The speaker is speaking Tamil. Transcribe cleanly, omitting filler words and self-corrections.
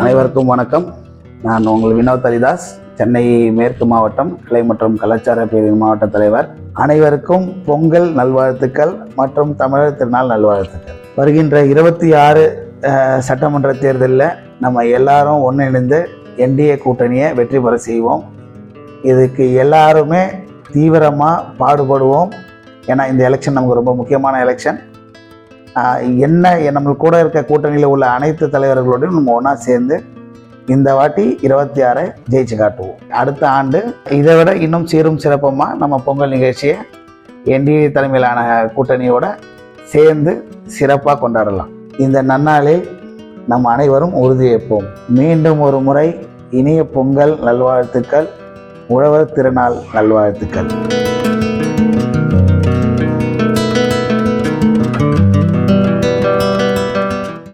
அனைவருக்கும் வணக்கம். நான் உங்கள் வினோத் ஹரிதாஸ், சென்னை மேற்கு மாவட்டம் கலை மற்றும் கலாச்சார பிரிவு மாவட்ட தலைவர். அனைவருக்கும் பொங்கல் நல்வாழ்த்துக்கள் மற்றும் தமிழர் திருநாள் நல்வாழ்த்துக்கள். வருகின்ற 26 சட்டமன்ற தேர்தலில் நம்ம எல்லாரும் ஒன்றிணைந்து என்டிஏ கூட்டணியை வெற்றி பெற செய்வோம். இதுக்கு எல்லாருமே தீவிரமாக பாடுபடுவோம். ஏன்னா இந்த எலெக்ஷன் நமக்கு ரொம்ப முக்கியமான எலெக்ஷன். நம்ம கூட இருக்க கூட்டணியில் உள்ள அனைத்து தலைவர்களோடையும் நம்ம ஒன்றா சேர்ந்து இந்த வாட்டி 26 ஜெயிச்சு காட்டுவோம். அடுத்த ஆண்டு இதை விட இன்னும் சீரும் சிறப்பமாக நம்ம பொங்கல் நிகழ்ச்சியை என்டிஏ தலைமையிலான கூட்டணியோட சேர்ந்து சிறப்பாக கொண்டாடலாம். இந்த நன்னாளில் நம் அனைவரும் உறுதியேற்போம். மீண்டும் ஒரு முறை இனிய பொங்கல் நல்வாழ்த்துக்கள், உழவர் திருநாள் நல்வாழ்த்துக்கள்.